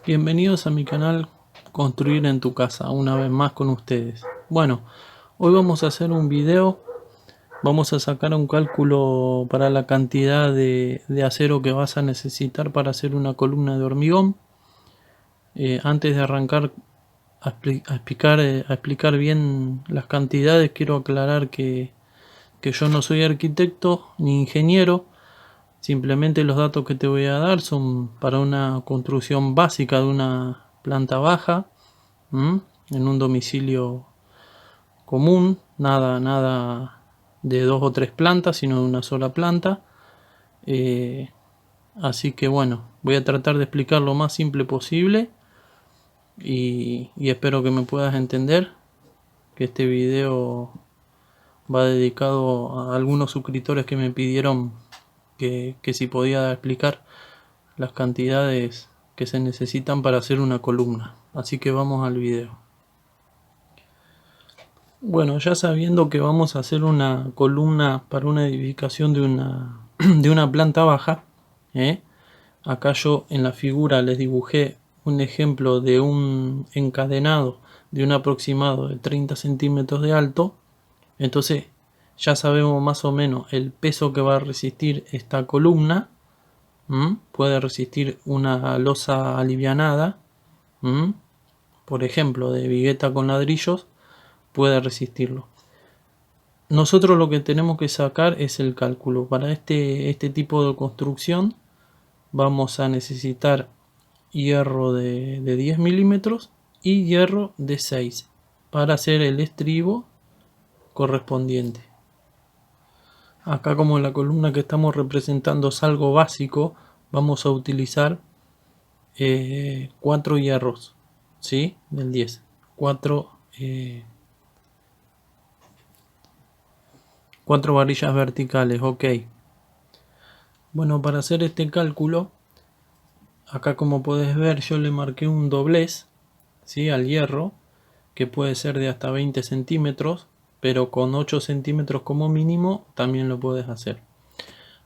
Bienvenidos a mi canal Construir en tu casa, una vez más con ustedes. Bueno, hoy vamos a hacer un video, vamos a sacar un cálculo para la cantidad de acero que vas a necesitar para hacer una columna de hormigón. Antes de arrancar a explicar bien las cantidades, quiero aclarar que yo no soy arquitecto ni ingeniero. Simplemente los datos que te voy a dar son para una construcción básica de una planta baja, en un domicilio común, nada de 2 o 3 plantas, sino de una sola planta. Así que bueno, voy a tratar de explicar lo más simple posible y espero que me puedas entender, que este video va dedicado a algunos suscriptores que me pidieron que si podía explicar las cantidades que se necesitan para hacer una columna. Así que vamos al video. Bueno, ya sabiendo que vamos a hacer una columna para una edificación de una planta baja, acá yo en la figura les dibujé un ejemplo de un encadenado de un aproximado de 30 centímetros de alto. Entonces ya sabemos más o menos el peso que va a resistir esta columna. Puede resistir una losa alivianada, por ejemplo de vigueta con ladrillos, puede resistirlo. Nosotros lo que tenemos que sacar es el cálculo. Para este tipo de construcción vamos a necesitar hierro de 10 milímetros y hierro de 6 para hacer el estribo correspondiente. Acá, como la columna que estamos representando es algo básico, vamos a utilizar 4 hierros, ¿sí? Del 10. 4 varillas verticales, ok. Bueno, para hacer este cálculo, acá como puedes ver yo le marqué un doblez, ¿sí? Al hierro, que puede ser de hasta 20 centímetros, pero con 8 centímetros como mínimo también lo puedes hacer.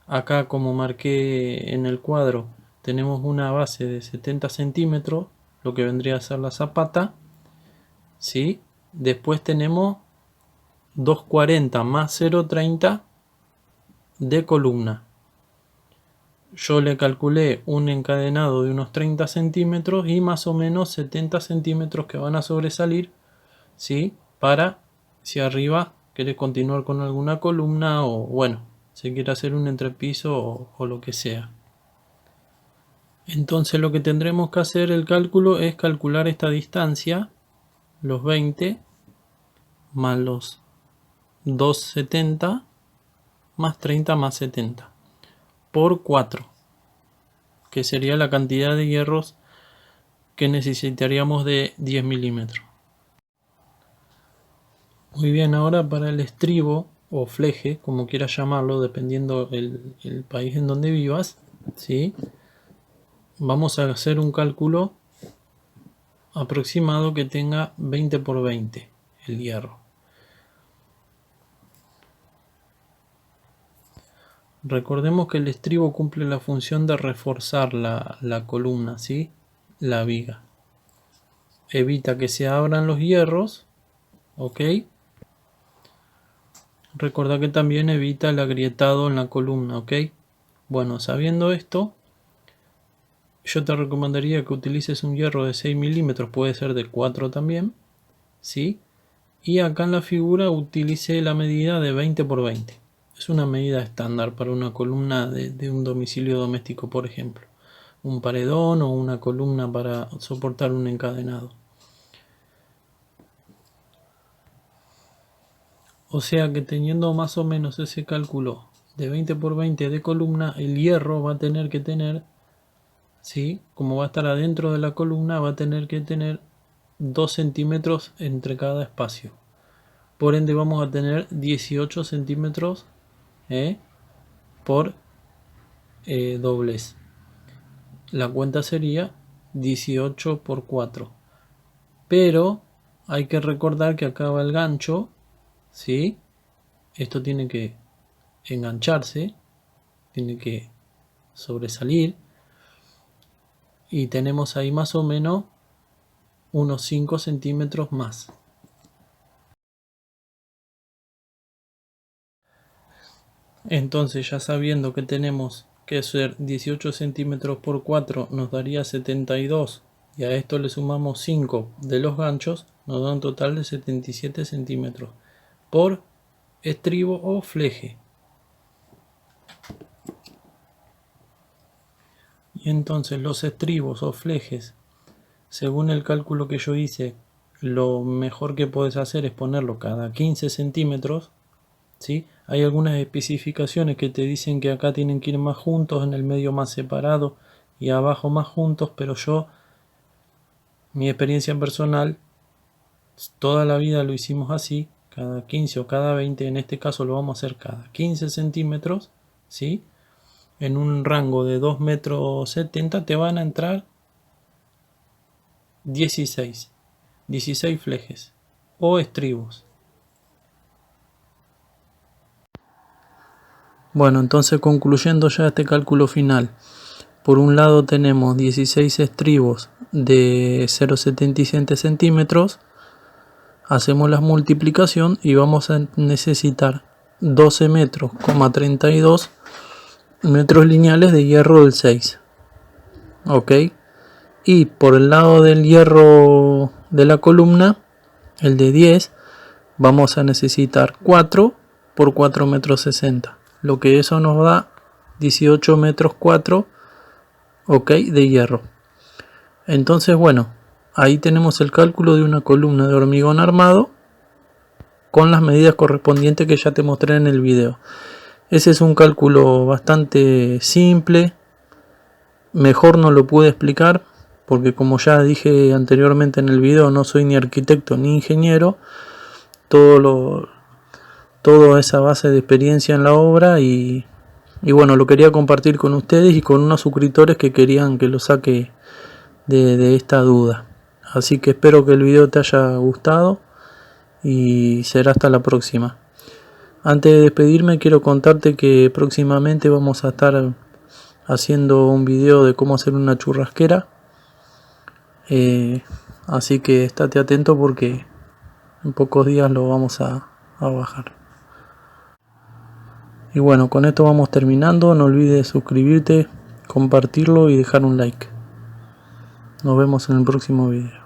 Acá, como marqué en el cuadro, tenemos una base de 70 centímetros, lo que vendría a ser la zapata, ¿sí? Después tenemos 240 más 0,30 de columna. Yo le calculé un encadenado de unos 30 centímetros y más o menos 70 centímetros que van a sobresalir, ¿sí? Para si arriba querés continuar con alguna columna o bueno, se quiere hacer un entrepiso o lo que sea. Entonces lo que tendremos que hacer el cálculo es calcular esta distancia, los 20 más los 270 más 30 más 70 por 4, que sería la cantidad de hierros que necesitaríamos de 10 milímetros. Muy bien, ahora para el estribo o fleje, como quieras llamarlo, dependiendo el país en donde vivas, ¿sí? Vamos a hacer un cálculo aproximado que tenga 20 por 20 el hierro. Recordemos que el estribo cumple la función de reforzar la columna, ¿sí? La viga. Evita que se abran los hierros, ¿ok? Recordá que también evita el agrietado en la columna, ¿ok? Bueno, sabiendo esto, yo te recomendaría que utilices un hierro de 6 milímetros, puede ser de 4 también, ¿sí? Y acá en la figura utilice la medida de 20 por 20. Es una medida estándar para una columna de un domicilio doméstico, por ejemplo. Un paredón o una columna para soportar un encadenado. O sea que teniendo más o menos ese cálculo de 20 por 20 de columna, el hierro va a tener que tener, ¿sí? Como va a estar adentro de la columna, va a tener que tener 2 centímetros entre cada espacio. Por ende vamos a tener 18 centímetros por doblez. La cuenta sería 18 por 4. Pero hay que recordar que acá va el gancho, ¿sí? Esto tiene que engancharse, tiene que sobresalir. y tenemos ahí más o menos unos 5 centímetros más. Entonces, ya sabiendo que tenemos que hacer 18 centímetros por 4 nos daría 72, y a esto le sumamos 5 de los ganchos, nos da un total de 77 centímetros por estribo o fleje. Y entonces los estribos o flejes, según el cálculo que yo hice, lo mejor que puedes hacer es ponerlo cada 15 centímetros. ¿Sí? Hay algunas especificaciones que te dicen que acá tienen que ir más juntos, en el medio más separado y abajo más juntos, pero yo, mi experiencia personal, toda la vida lo hicimos así, cada 15 o cada 20, en este caso lo vamos a hacer cada 15 centímetros, ¿sí? En un rango de 2,70 metros te van a entrar 16 flejes o estribos. Bueno, entonces concluyendo ya este cálculo final, por un lado tenemos 16 estribos de 0,77 centímetros, hacemos la multiplicación y vamos a necesitar 12 metros, 32 metros lineales de hierro del 6. Ok, y por el lado del hierro de la columna, el de 10, vamos a necesitar 4 por 4 metros 60, lo que eso nos da 18 metros 4, ok, de hierro. Entonces, bueno, ahí tenemos el cálculo de una columna de hormigón armado con las medidas correspondientes que ya te mostré en el video. Ese es un cálculo bastante simple, mejor no lo pude explicar porque, como ya dije anteriormente en el video, no soy ni arquitecto ni ingeniero. Todo esa base de experiencia en la obra y bueno, lo quería compartir con ustedes y con unos suscriptores que querían que lo saque de esta duda. Así que espero que el video te haya gustado y será hasta la próxima. Antes de despedirme, quiero contarte que próximamente vamos a estar haciendo un video de cómo hacer una churrasquera, así que estate atento porque en pocos días lo vamos a bajar. Y bueno, con esto vamos terminando. No olvides suscribirte, compartirlo y dejar un like. Nos vemos en el próximo video.